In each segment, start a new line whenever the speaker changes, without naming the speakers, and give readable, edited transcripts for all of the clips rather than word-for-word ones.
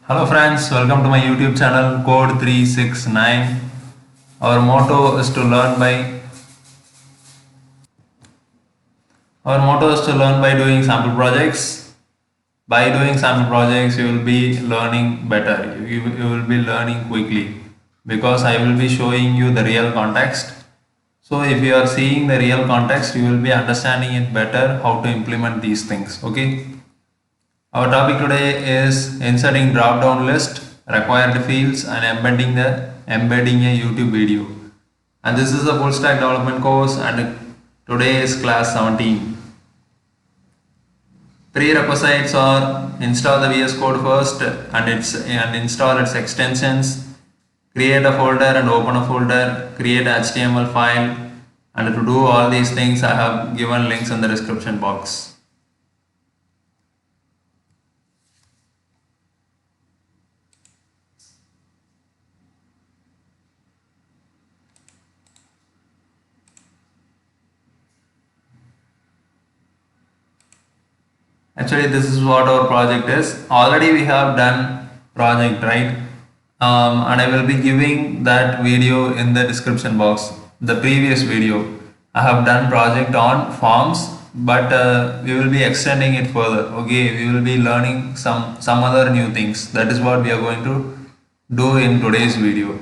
Hello friends, welcome to my YouTube channel Code 369. Our motto is to learn by doing sample projects. By doing sample projects, you will be learning better. You will be learning quickly because I will be showing you the real context. So if you are seeing the real context, you will be understanding it better how to implement these things. Okay. Our topic today is inserting drop-down list, required fields, and embedding a YouTube video. And this is a full stack development course, and today is class 17. Prerequisites are install the VS Code first and install its extensions, create a folder and open a folder, create HTML file, and to do all these things I have given links in the description box. Actually, this is what our project is. Already we have done project, right? And I will be giving that video in the description box. The previous video, I have done project on forms, but we will be extending it further. Okay, we will be learning some other new things. That is what we are going to do in today's video.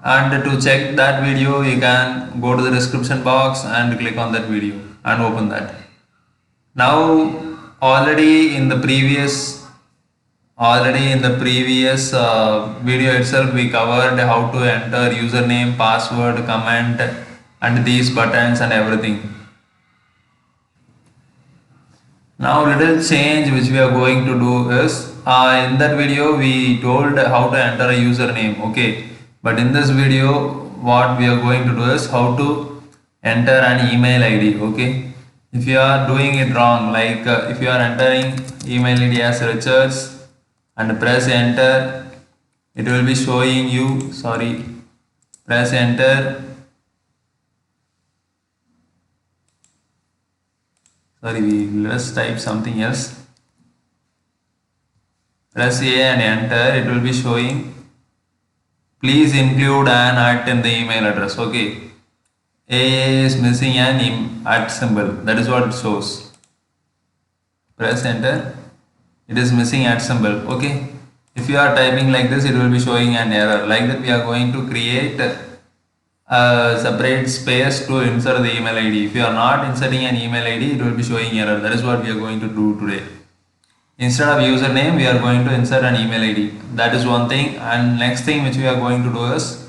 And to check that video, you can go to the description box and click on that video and open that. Now, already in the previous video itself, we covered how to enter username, password, comment, and these buttons and everything. Now, little change which we are going to do is in that video we told how to enter a username. Okay, but in this video, what we are going to do is how to enter an email ID. Okay. If you are doing it wrong, like if you are entering email ID as Richards and press enter, it will be showing you, press enter, let's type something else, press A and enter, it will be showing, please include an @ in the email address. Okay. A is missing an @ symbol, that is what it shows. Press enter, it is missing @ symbol. Okay, if you are typing like this, it will be showing an error. Like that, we are going to create a separate space to insert the email ID. If you are not inserting an email ID, it will be showing error. That is what we are going to do today. Instead of username, we are going to insert an email ID. That is one thing. And next thing which we are going to do is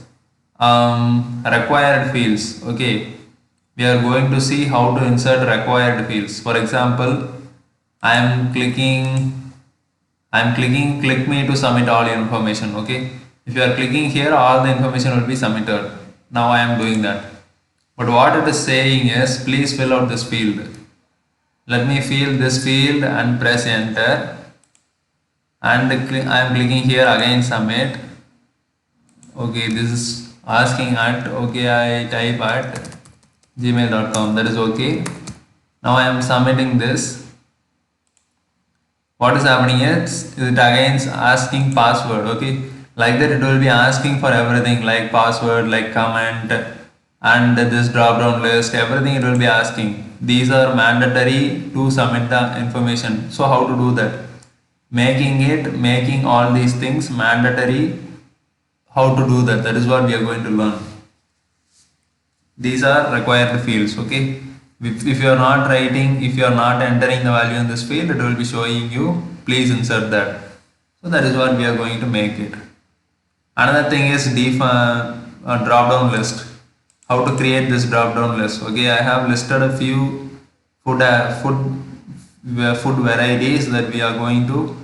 required fields. Okay, we are going to see how to insert required fields. For example, I am clicking click me to submit all your information. Okay, if you are clicking here, all the information will be submitted. Now I am doing that, but what it is saying is please fill out this field. Let me fill this field and press enter, and I am clicking here again submit. Okay, this is asking at, okay, I type at gmail.com, that is okay. Now I am submitting this. What is happening is it again asking password. Okay, like that it will be asking for everything like password, like comment, and this drop down list, everything it will be asking. These are mandatory to submit the information. So how to do that? Making all these things mandatory. How to do that? That is what we are going to learn. These are required fields. Okay, if you are not writing, if you are not entering the value in this field, it will be showing you please insert that. So that is what we are going to make it. Another thing is drop down list. How to create this drop down list? Okay, I have listed a few food varieties that we are going to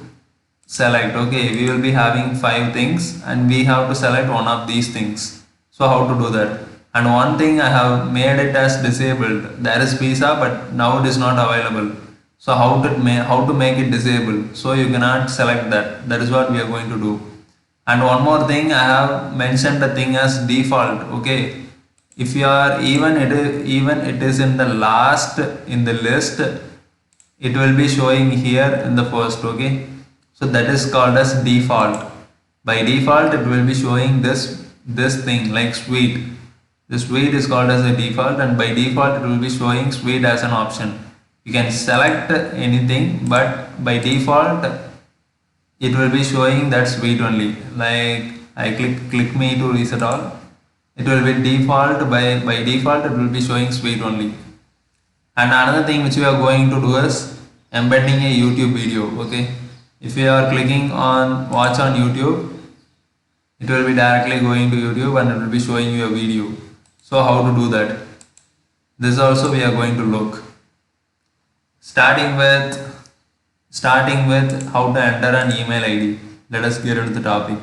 select. Okay, we will be having 5 things and we have to select one of these things. So how to do that? And one thing I have made it as disabled. There is pizza, but now it is not available. So how to make it disabled? So you cannot select that. That is what we are going to do. And one more thing, I have mentioned the thing as default. Okay, if you are even it is in the last in the list, it will be showing here in the first. Okay, So that is called as default. By default it will be showing this thing like suite. The suite is called as a default, and by default it will be showing suite as an option. You can select anything, but by default it will be showing that suite only. Like I click me to reset all. It will be default, by default it will be showing suite only. And another thing which we are going to do is embedding a YouTube video. Okay, if you are clicking on watch on YouTube, it will be directly going to YouTube and it will be showing you a video. So how to do that? This also we are going to look. Starting with how to enter an email ID. Let us get into the topic.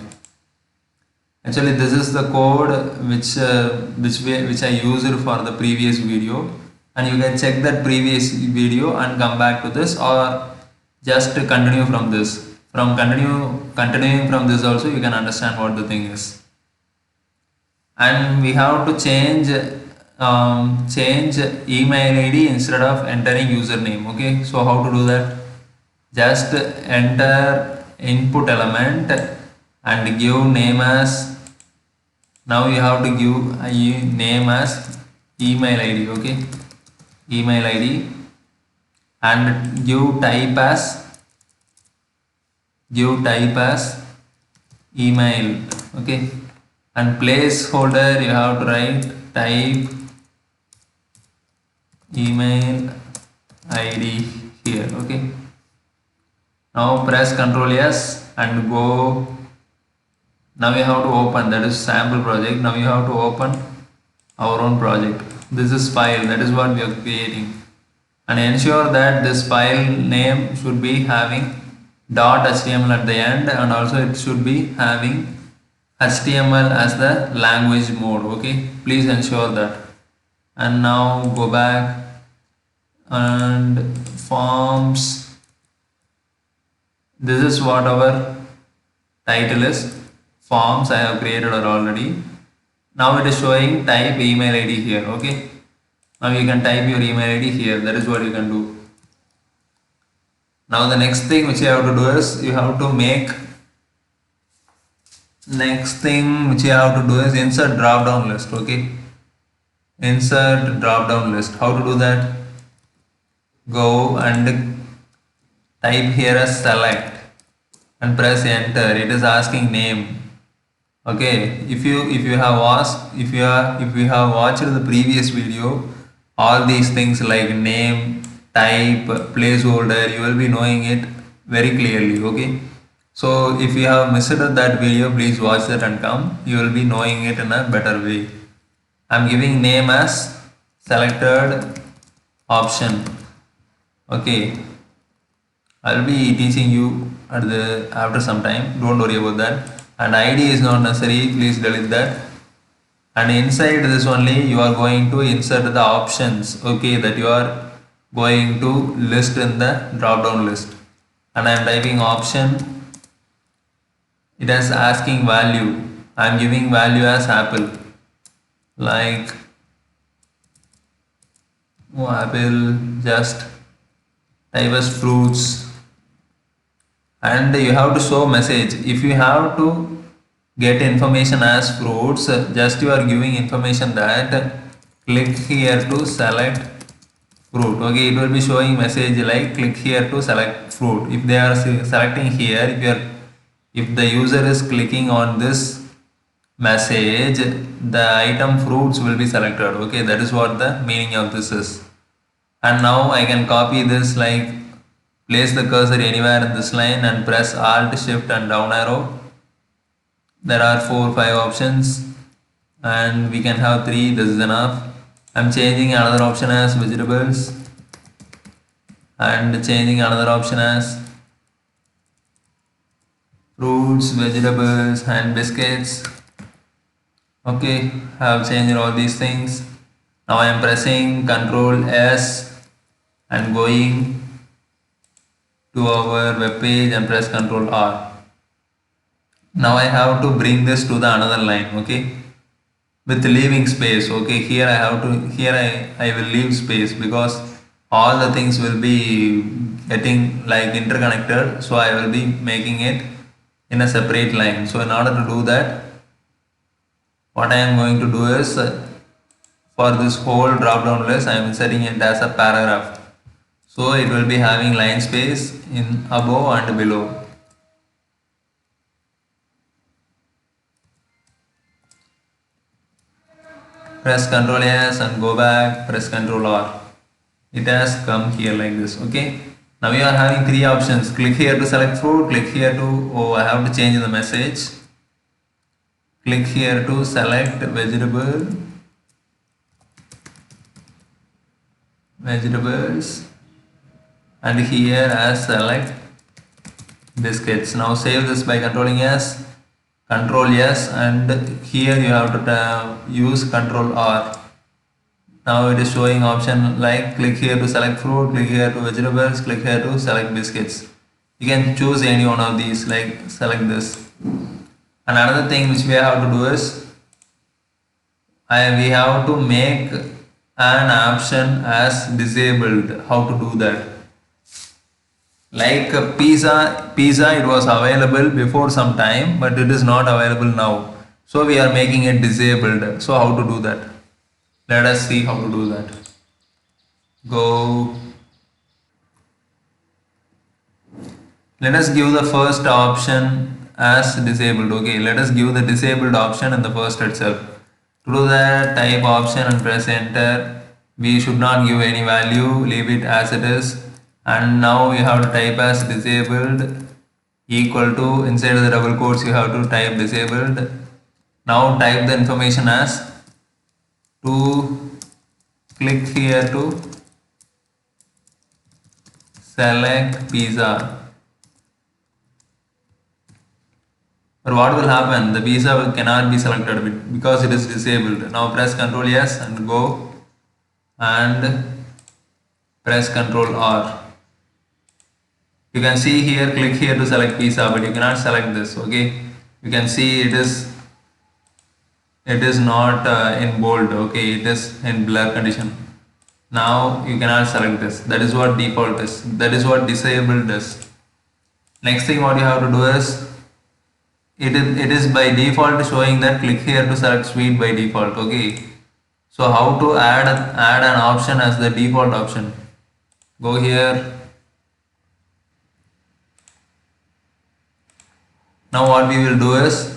Actually, this is the code which I used for the previous video, and you can check that previous video and come back to this, or just continue from this. From continuing from this also you can understand what the thing is. And we have to change email ID instead of entering username. Okay, so how to do that? Just enter input element and give name as, now you have to give a name as email ID. Okay, email ID, and give type as email. Okay, and placeholder you have to write type email ID here. Okay, now press Ctrl S and go. Now you have to open, that is sample project. Now you have to open our own project. This is file, that is what we are creating, and ensure that this file name should be having .html at the end, and also it should be having HTML as the language mode. Okay, please ensure that. And now go back and forms. This is what our title is. Forms I have created already. Now it is showing type email ID here. Okay, now you can type your email ID here. That is what you can do. Now the next thing which you have to do is insert drop down list. Okay, insert drop down list. How to do that? Go and type here as select and press enter. It is asking name. Okay, if you have watched the previous video, all these things like name, type, placeholder, you will be knowing it very clearly. Okay, so if you have missed that video, please watch that and come. You will be knowing it in a better way. I am giving name as selected option. Okay, I will be teaching you after some time. Don't worry about that. And ID is not necessary. Please delete that. And inside this only you are going to insert the options. Okay, that you are going to list in the drop down list. And I am typing option. It is asking value. I am giving value as apple. Like apple, just type as fruits. And you have to show message. If you have to get information as fruits, just you are giving information that click here to select fruit. Okay, it will be showing message like click here to select fruit. If they are selecting here, if the user is clicking on this message, the item fruits will be selected. Okay, that is what the meaning of this is. And now I can copy this, like place the cursor anywhere in this line and press Alt, Shift and down arrow. There are 4 or 5 options and we can have 3. This is enough. I'm changing another option as vegetables and changing another option as fruits, vegetables and biscuits. Okay, I have changed all these things. Now I am pressing Ctrl S and going to our web page and press Ctrl R. Now I have to bring this to the another line. Okay, with leaving space. Okay, here I will leave space because all the things will be getting like interconnected, so I will be making it in a separate line. So in order to do that, what I am going to do is for this whole drop down list I am setting it as a paragraph, so it will be having line space in above and below. Press Ctrl S and go back, press Ctrl R. It has come here like this. Okay, now we are having three options. Click here to select fruit, click here to, oh, I have to change the message. Click here to select vegetables, and here as select biscuits. Now save this by controlling S, Control S, and here you have to use Control R. Now it is showing option like click here to select fruit, click here to vegetables, click here to select biscuits. You can choose any one of these, like select this. And another thing which we have to do is we have to make an option as disabled. How to do that? Like pizza it was available before some time, but it is not available now, so we are making it disabled. So how to do that? Let us see how to do that. Let us give the first option as disabled. Okay, let us give the disabled option in the first itself. To do that, type option and press enter. We should not give any value, leave it as it is. And now you have to type as disabled equal to, inside the double quotes you have to type disabled. Now type the information as to click here to select pizza. But what will happen? The pizza cannot be selected because it is disabled. Now press Ctrl S and go, and press Ctrl R. You can see here, click here to select pizza, but you cannot select this. Okay, you can see it is not in bold. Okay, it is in blur condition. Now you cannot select this. That is what default is. That is what disabled is. Next thing what you have to do is, it is by default showing that click here to select sweet by default. Okay, so how to add an option as the default option? Go here. Now what we will do is,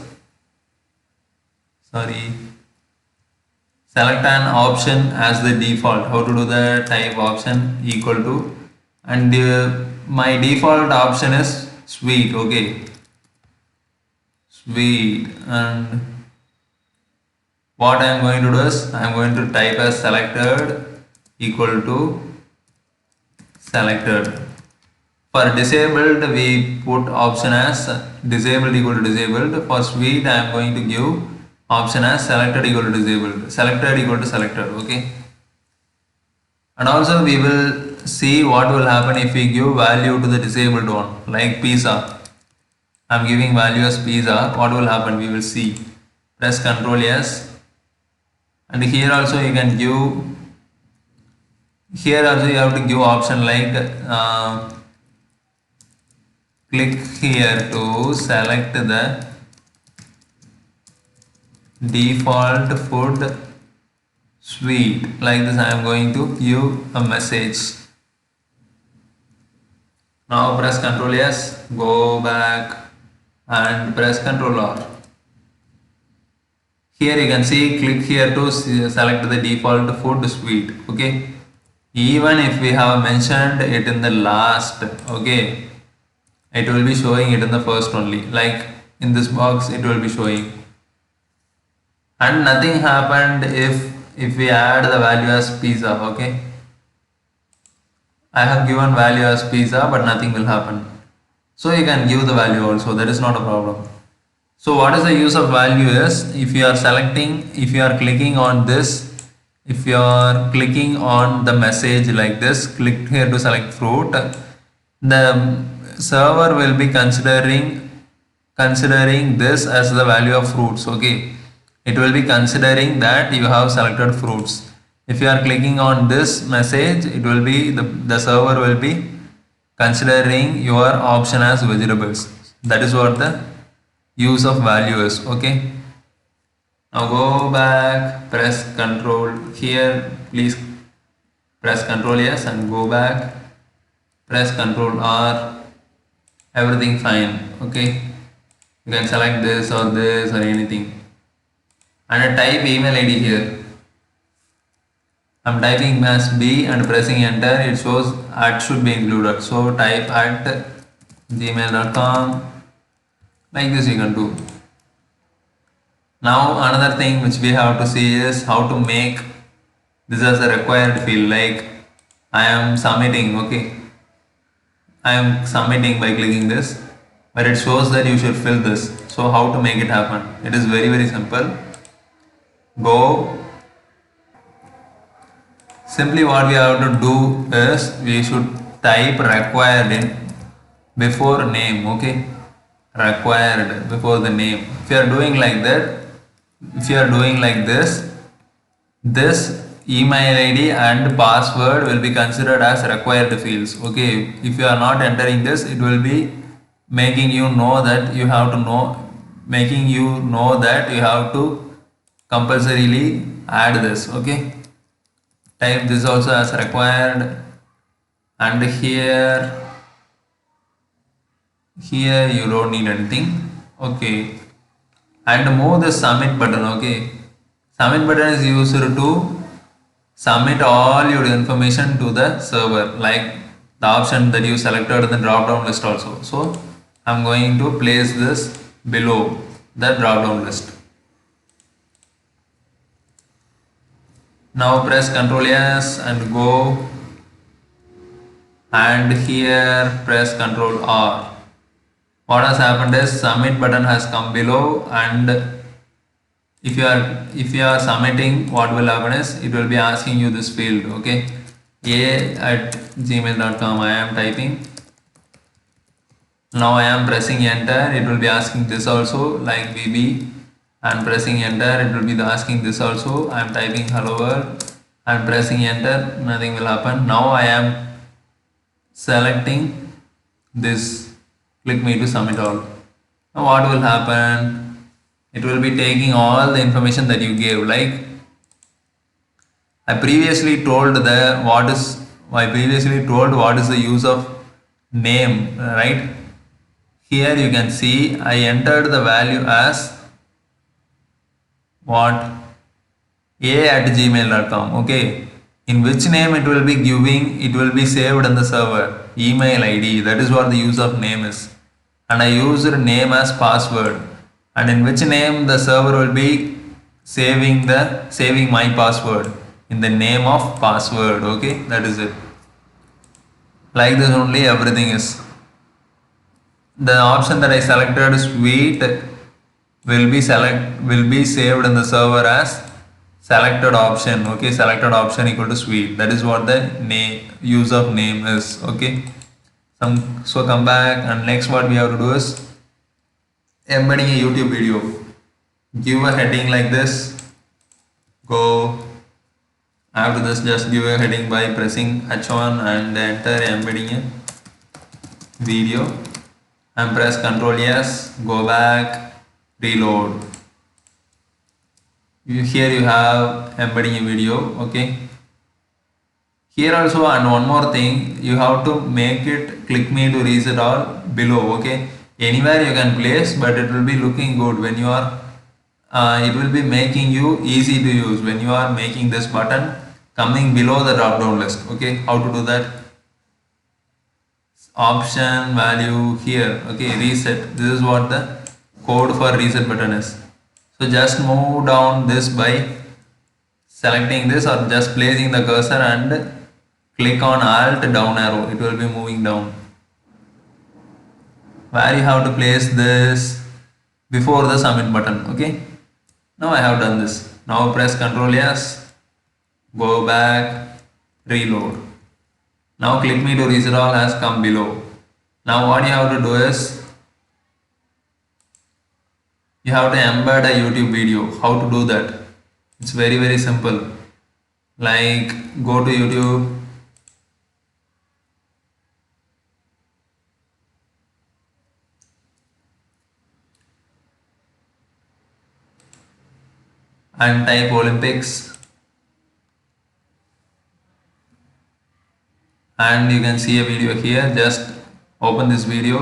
select an option as the default. How to do that? Type option equal to, and my default option is sweet. Okay, sweet, and what I am going to do is I am going to type as selected equal to selected. For disabled we put option as disabled equal to disabled. For sweet I am going to give option as selected equal to disabled, selected equal to selected. Okay, and also we will see what will happen if we give value to the disabled one, like pizza. I am giving value as pizza. What will happen? We will see. Press Ctrl S, and here also you can give. Here also you have to give option like click here to select the default food sweet. Like this I am going to give a message. Now press Ctrl S, go back and press Ctrl R. Here you can see, click here to select the default food sweet. Okay, even if we have mentioned it in the last, okay, it will be showing it in the first only, like in this box it will be showing. And nothing happened if we add the value as pizza. Okay, I have given value as pizza, but nothing will happen. So you can give the value also, that is not a problem. So what is the use of value is, if you are selecting, if you are clicking on this, if you are clicking on the message like this, click here to select fruit, the server will be considering this as the value of fruits. Okay, it will be considering that you have selected fruits. If you are clicking on this message, it will be the server will be considering your option as variables. That is what the use of value is. Okay. Now go back, press Ctrl here. Please press Ctrl S and go back. Press Ctrl R. Everything fine. Okay. You can select this or anything. And type email ID here. I'm typing as B and pressing enter. It shows at should be included. So type at gmail.com. Like this you can do. Now another thing which we have to see is how to make this as a required field. Like I am submitting. Okay. I am submitting by clicking this, but it shows that you should fill this. So how to make it happen? It is very simple. Go. Simply what we have to do is we should type required in before name. Okay, required before the name. If you are doing like that, if you are doing like this email ID and password will be considered as required fields. Okay, if you are not entering this, it will be making you know that you have to compulsorily add this. Okay, type this also as required, and here you don't need anything. Okay, and move the submit button. Okay, submit button is used to submit all your information to the server, like the option that you selected in the drop down list also. So I'm going to place this below the drop down list. Now press Ctrl S and go, and here press Ctrl R. What has happened is submit button has come below, and if you are submitting, what will happen is it will be asking you this field. Okay, a@gmail.com. I am typing. Now I am pressing enter. It will be asking this also, like VB, and pressing enter. It will be asking this also. I am typing hello world and pressing enter. Nothing will happen. Now I am selecting this. Click me to submit all. Now what will happen? It will be taking all the information that you gave. Like I previously told what is the use of name, right? Here you can see I entered the value as what? a@gmail.com. Okay, in which name it will be giving, it will be saved in the server, email ID. That is what the use of name is, and I used name as password, and in which name the server will be saving my password, in the name of password. Okay, that is it. Like this only everything is. The option that I selected, suite, will be saved in the server as selected option. Okay, selected option equal to suite. That is what the use of name is. Okay, so come back, and next what we have to do is embedding a YouTube video. Give a heading like this. Go. After this, just give a heading by pressing H1 and enter embedding a video, and press Ctrl S. Go back, reload. Here you have embedding a video. Okay, here also, and one more thing, you have to make it click me to reset all below. Okay, anywhere you can place, but it will be looking good when you are it will be making you easy to use when you are making this button coming below the drop down list. Okay, how to do that? Option value here. Okay, reset. This is what the code for reset button is. So just move down this by selecting this, or just placing the cursor and click on Alt down arrow. It will be moving down. Where you have to place this before the submit button. Okay, now I have done this. Now press Ctrl S, go back, reload. Now click me to reset all has come below. Now what you have to do is you have to embed a YouTube video. How to do that? It's very simple. Like go to YouTube, and type Olympics, and you can see a video here. Just open this video.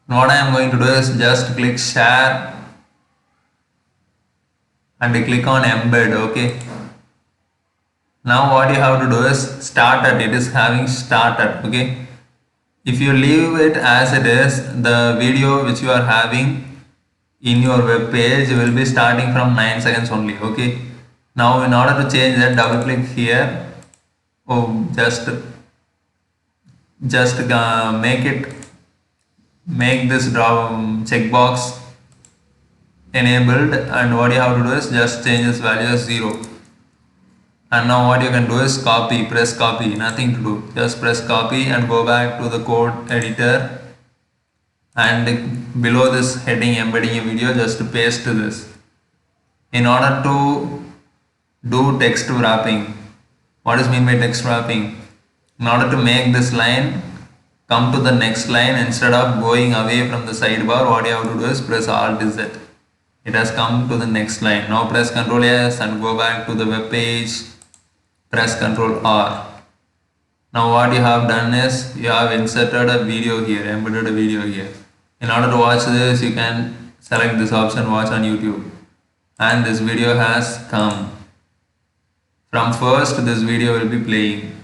What I am going to do is just click share and click on embed. Okay, now what you have to do is started. It is having started. Okay, if you leave it as it is, the video which you are having in your web page will be starting from 9 seconds only. Okay, now in order to change that, double click here. Oh, just make this checkbox enabled, and what you have to do is just change this value as 0. And now what you can do is press copy, nothing to do, just press copy and go back to the code editor, and below this heading embedding a video, just paste this. In order to do text wrapping, what is mean by text wrapping? In order to make this line come to the next line, instead of going away from the sidebar, what you have to do is press Alt Z. It has come to the next line. Now press Ctrl S and go back to the web page. Press Ctrl R. Now what you have done is you have inserted a video here, embedded a video here. In order to watch this, you can select this option, watch on YouTube, and this video has come. From first, this video will be playing.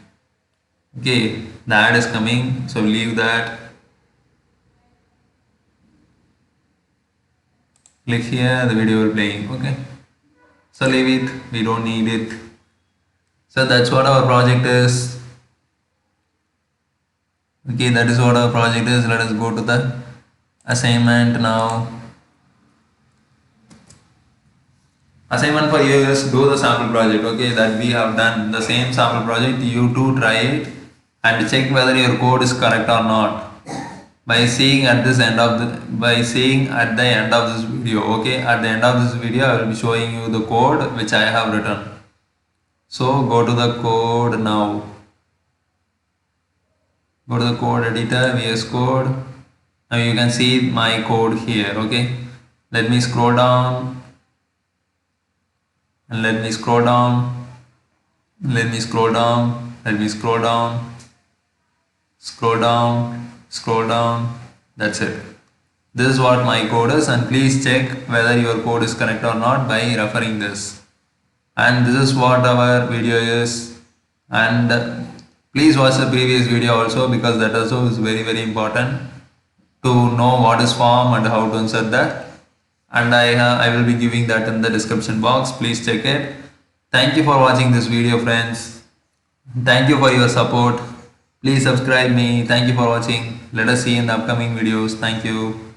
Okay, the ad is coming, so leave that. Click here, the video will playing. Okay, so leave it, we don't need it. So that's what our project is. Okay, that is what our project is. Let us go to the assignment now. Assignment for you is do the sample project. Okay, that we have done the same sample project. You too try it and check whether your code is correct or not by seeing at the end of this video. Okay, at the end of this video I will be showing you the code which I have written. So go to the code now. Go to the code editor, VS Code. Now you can see my code here. Okay, let me scroll down. And let me scroll down, let me scroll down, let me scroll down, scroll down, scroll down. That's it. This is what my code is, and please check whether your code is correct or not by referring this. And this is what our video is, and please watch the previous video also, because that also is very important to know what is form and how to insert that. And I will be giving that in the description box. Please check it. Thank you for watching this video, friends. Thank you for your support. Please subscribe me. Thank you for watching. Let us see in the upcoming videos. Thank you.